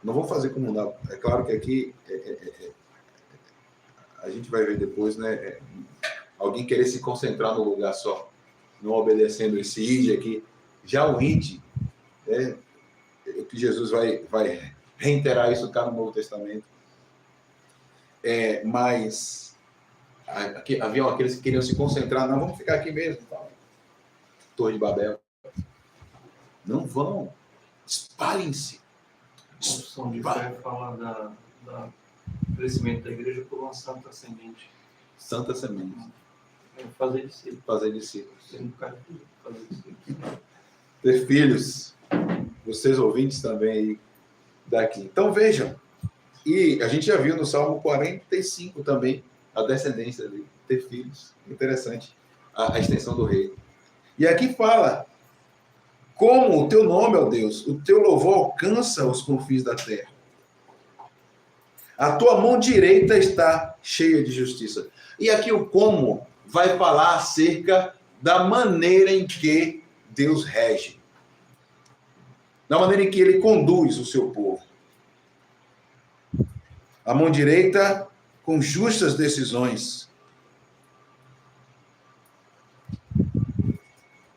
Não vou fazer como não. É claro que aqui a gente vai ver depois, né? Alguém querer se concentrar no lugar só, não obedecendo esse id aqui. Já o id, que Jesus vai reiterar isso cá no Novo Testamento. Mas aqui, haviam aqueles que queriam se concentrar, não, vamos ficar aqui mesmo. Tá? Torre de Babel. Não vão. Espalhem-se. A opção de fé fala do crescimento da igreja por uma santa semente. Santa semente. Fazer discípulos. Fazer discípulos. Fazer discípulos. Ter filhos. Vocês ouvintes também aí daqui. Então vejam. E a gente já viu no Salmo 45 também a descendência dele. Ter filhos. Interessante. A extensão do rei. E aqui fala. Como o teu nome, ó Deus, o teu louvor alcança os confins da terra. A tua mão direita está cheia de justiça. E aqui o como vai falar acerca da maneira em que Deus rege. Da maneira em que ele conduz o seu povo. A mão direita com justas decisões.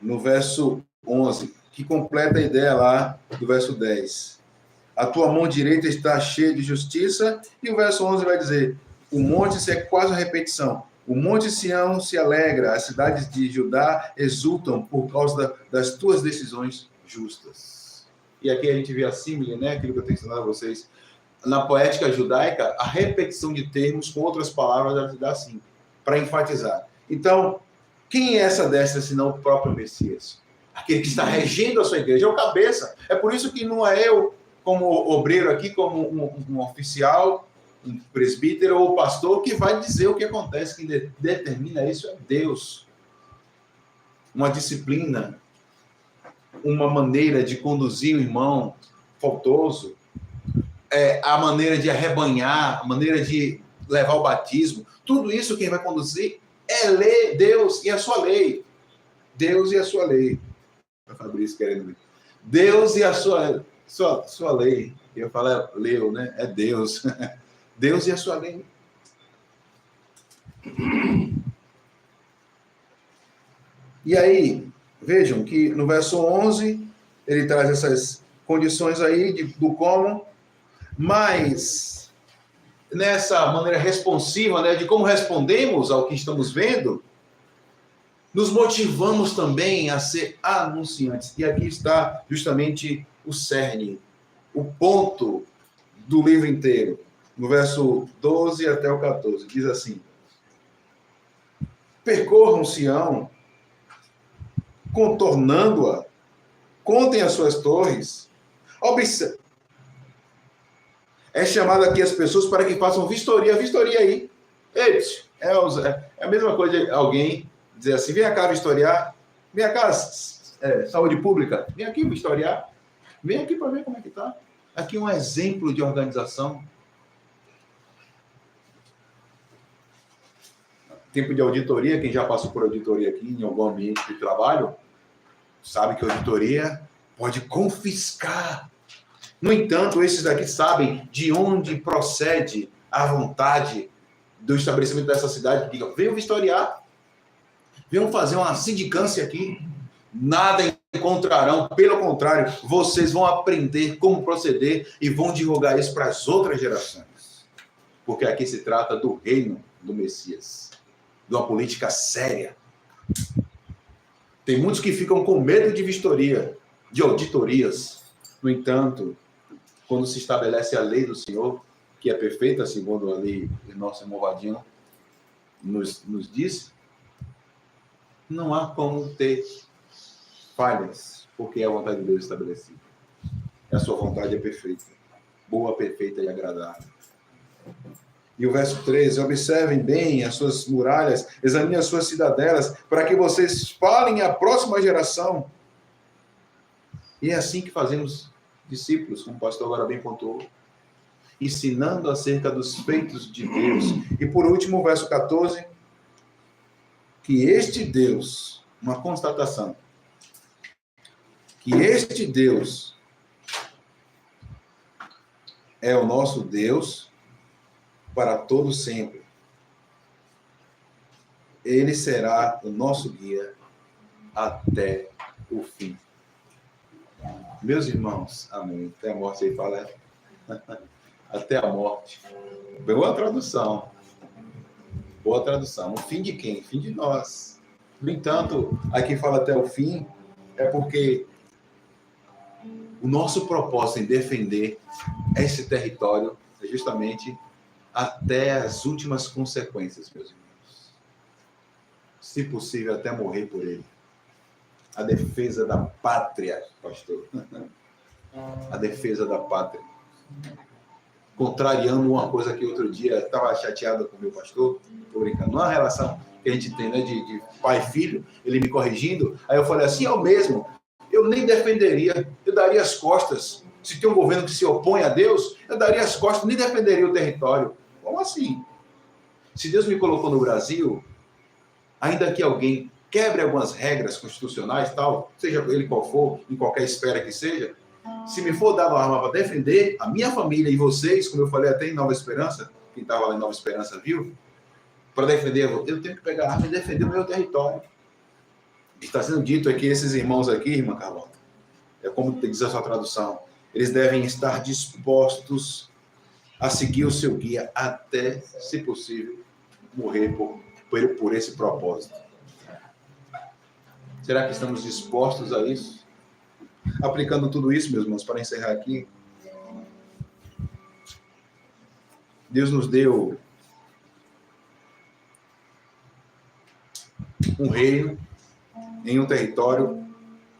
no verso 11, que completa a ideia lá do verso 10. A tua mão direita está cheia de justiça, e o verso 11 vai dizer, o monte, isso é quase uma repetição, o monte Sião se alegra, as cidades de Judá exultam por causa das tuas decisões justas. E aqui a gente vê a símile, né? Aquilo que eu tenho ensinado a vocês. Na poética judaica, a repetição de termos com outras palavras ela se dá assim, para enfatizar. Então, quem é essa destra senão o próprio Messias? Aquele que está regendo a sua igreja, é o cabeça. É por isso que não é eu, como obreiro aqui, como um oficial, um presbítero ou pastor, que vai dizer o que acontece. Quem determina isso é Deus. Uma disciplina, uma maneira de conduzir o irmão faltoso, a maneira de arrebanhar, a maneira de levar o batismo, tudo isso quem vai conduzir é lei, Deus e a sua lei. Deus e a sua lei. A Fabrício querendo ver. Deus e a sua lei. Eu falo leu, né? É Deus. Deus e a sua lei. E aí, vejam que no verso 11, ele traz essas condições aí do como, mas nessa maneira responsiva, né, de como respondemos ao que estamos vendo, nos motivamos também a ser anunciantes. E aqui está justamente o cerne, o ponto do livro inteiro. No verso 12 até o 14, diz assim: percorram Sião, contornando-a, contem as suas torres, observe. É chamado aqui as pessoas para que façam vistoria aí. É a mesma coisa de alguém dizer assim, vem cá vistoriar, vem cá, saúde pública, vem aqui vistoriar, vem aqui para ver como é que está. Aqui um exemplo de organização. Tempo de auditoria, quem já passou por auditoria aqui em algum ambiente de trabalho, sabe que a auditoria pode confiscar. No entanto, esses daqui sabem de onde procede a vontade do estabelecimento dessa cidade, que diga, venham vistoriar, venham fazer uma sindicância aqui, nada encontrarão, pelo contrário, vocês vão aprender como proceder e vão divulgar isso para as outras gerações. Porque aqui se trata do reino do Messias, de uma política séria. Tem muitos que ficam com medo de vistoria, de auditorias. No entanto, quando se estabelece a lei do Senhor, que é perfeita, segundo a lei que nosso irmão Vadinho nos disse, não há como ter falhas, porque é a vontade de Deus estabelecida. A sua vontade é perfeita, boa, perfeita e agradável. E o verso 13, observem bem as suas muralhas, examinem as suas cidadelas, para que vocês falem à próxima geração. E é assim que fazemos discípulos, como o pastor agora bem pontuou, ensinando acerca dos feitos de Deus. E por último, o verso 14, que este Deus, uma constatação, que este Deus é o nosso Deus para todo sempre. Ele será o nosso guia até o fim. Meus irmãos, amém. Até a morte, aí fala. Até a morte. Boa tradução. Boa tradução. O fim de quem? O fim de nós. No entanto, aqui fala até o fim, é porque o nosso propósito em defender esse território é justamente até as últimas consequências, meus irmãos. Se possível, até morrer por ele. A defesa da pátria, pastor. A defesa da pátria. Contrariando uma coisa que outro dia estava chateado com o meu pastor, estou brincando, não é uma relação que a gente tem, né, de pai e filho, ele me corrigindo, aí eu falei assim, eu mesmo, eu nem defenderia, eu daria as costas. Se tem um governo que se opõe a Deus, eu daria as costas, nem defenderia o território. Como assim? Se Deus me colocou no Brasil, ainda que alguém quebre algumas regras constitucionais, tal, seja ele qual for, em qualquer esfera que seja, se me for dar uma arma para defender a minha família e vocês, como eu falei até em Nova Esperança, quem estava lá em Nova Esperança viu, para defender, eu tenho que pegar a arma e defender o meu território. está sendo dito é que esses irmãos aqui, irmã Carlota, é como diz a sua tradução, eles devem estar dispostos a seguir o seu guia até, se possível, morrer por esse propósito. Será que estamos dispostos a isso? Aplicando tudo isso, meus irmãos, para encerrar aqui, Deus nos deu um reino em um território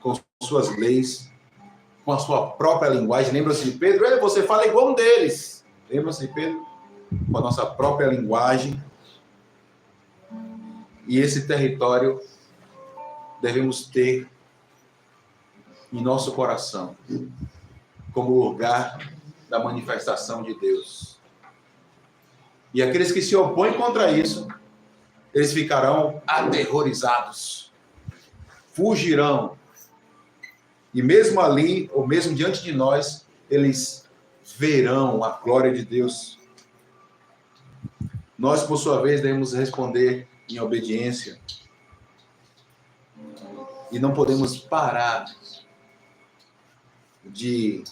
com suas leis, com a sua própria linguagem. Lembra-se de Pedro? Você fala igual um deles. Lembra-se de Pedro? Com a nossa própria linguagem. E esse território devemos ter em nosso coração como lugar da manifestação de Deus. E aqueles que se opõem contra isso, eles ficarão aterrorizados, fugirão. E mesmo ali, ou mesmo diante de nós, eles verão a glória de Deus. Nós, por sua vez, devemos responder em obediência. E não podemos parar de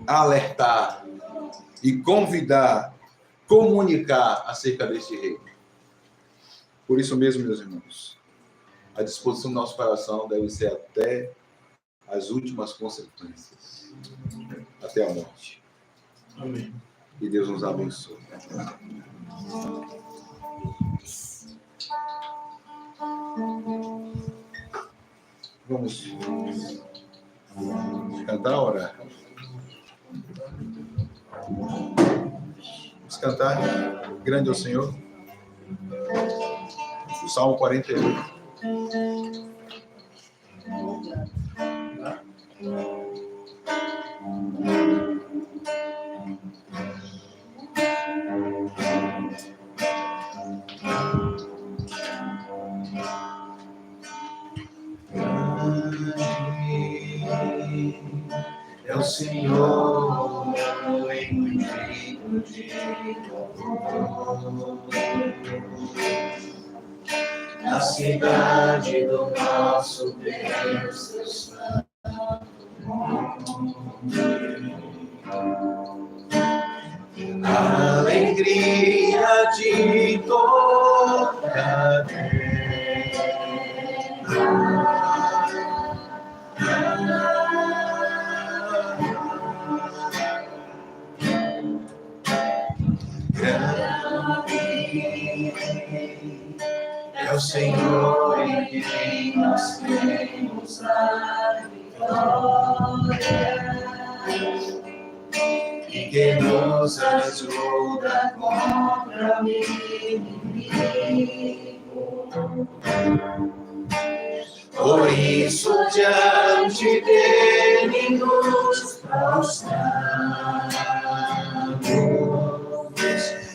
alertar e convidar, comunicar acerca deste reino. Por isso mesmo, meus irmãos, a disposição do nosso coração deve ser até as últimas consequências, até a morte. Amém. E Deus nos abençoe. Vamos cantar ou orar? Vamos cantar. Grande é o Senhor. O Salmo 48. É o Senhor, digno de louvor. Na cidade do nosso Deus, Deus Santo. A alegria de toda a terra. É o Senhor em quem nós temos a vitória e que nos ajuda contra o inimigo. Por isso, diante dele nos prostramos,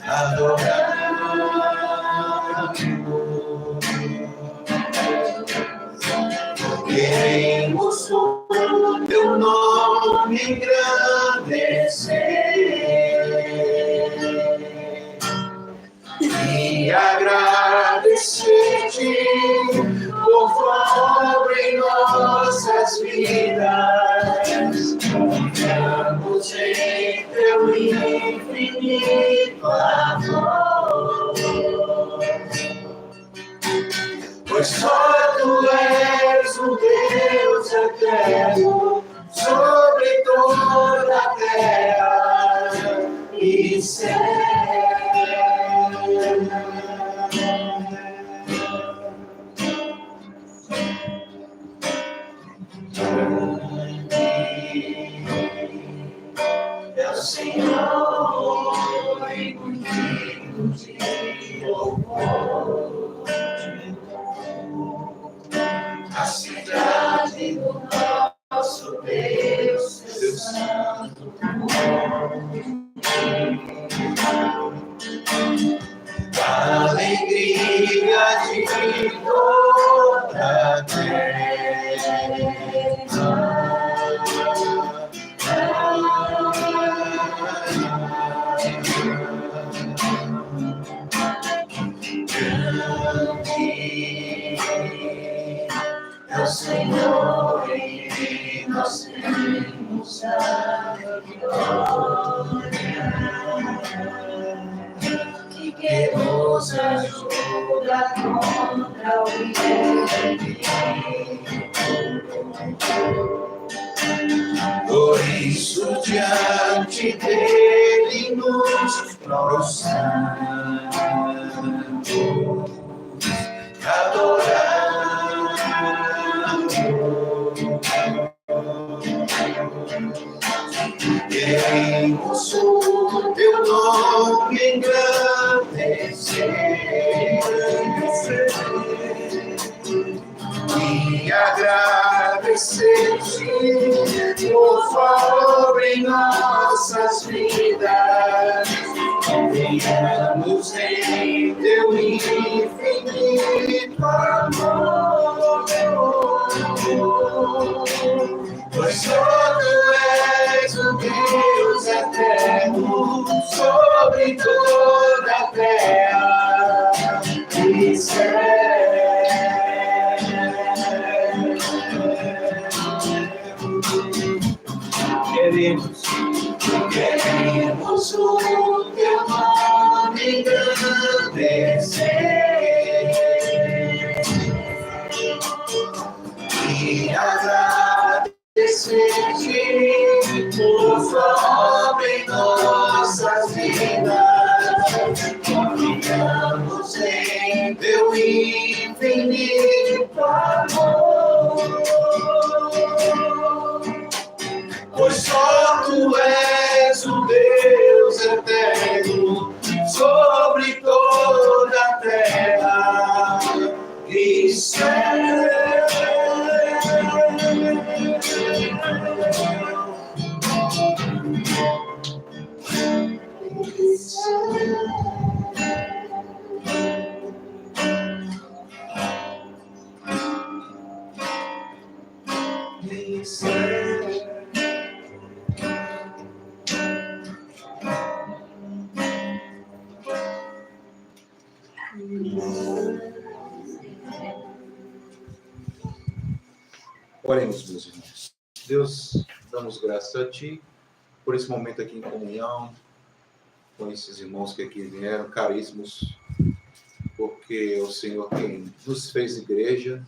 adoramos. Queremos o teu nome engrandecer e agradecer-te por favor em nossas vidas. Confiamos em teu infinito amor, pois só tu és o Deus eterno sobre toda a terra e céu. É o Senhor digno de louvor. A cidade do nosso Deus, Deus Santo. A alegria de toda a terra. É nós temos a vitória, que nos ajuda contra o inimigo. Por isso, diante dele nos prostramos, adoramos. Queremos o teu nome engrandecer e agradecer-te por favor em nossas vidas. Confiamos em teu infinito amor, pois só tu és o Deus eterno sobre toda a terra e céu. Queremos o teu nome engrandecer e agradecer-te por favor em nossas vidas. Confiamos em teu infinito amor, pois só tu és o Deus eterno sobre toda a terra e céu. Oremos, meus irmãos. Deus, damos graças a Ti por esse momento aqui em comunhão com esses irmãos que aqui vieram, caríssimos, porque o Senhor quem nos fez igreja,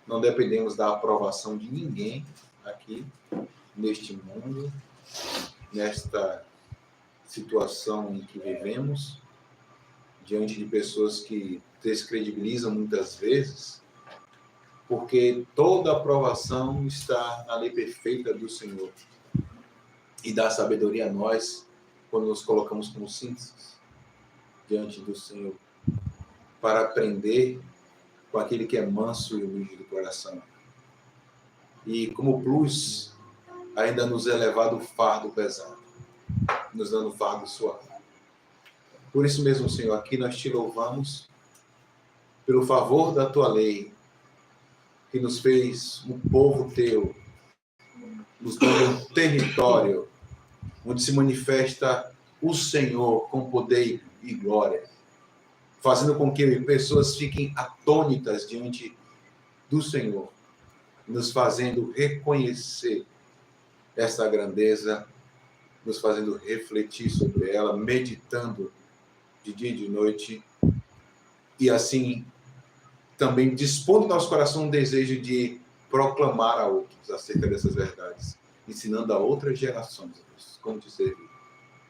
não dependemos da aprovação de ninguém aqui neste mundo, nesta situação em que vivemos, diante de pessoas que descredibilizam muitas vezes, porque toda aprovação está na lei perfeita do Senhor e dá sabedoria a nós quando nos colocamos como simples diante do Senhor para aprender com aquele que é manso e humilde do coração. E como plus, ainda nos é levado o fardo pesado, nos dando o fardo suave. Por isso mesmo, Senhor, aqui nós te louvamos pelo favor da tua lei, que nos fez um povo teu, nos dando um território onde se manifesta o Senhor com poder e glória, fazendo com que pessoas fiquem atônitas diante do Senhor, nos fazendo reconhecer essa grandeza, nos fazendo refletir sobre ela, meditando de dia e de noite, e assim também dispõe no nosso coração um desejo de proclamar a outros acerca dessas verdades, ensinando a outras gerações como te servir.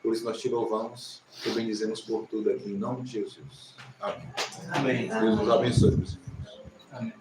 Por isso nós te louvamos e bendizemos por tudo aqui, em nome de Jesus. Amém. Amém. Deus nos abençoe, meus irmãos. Amém.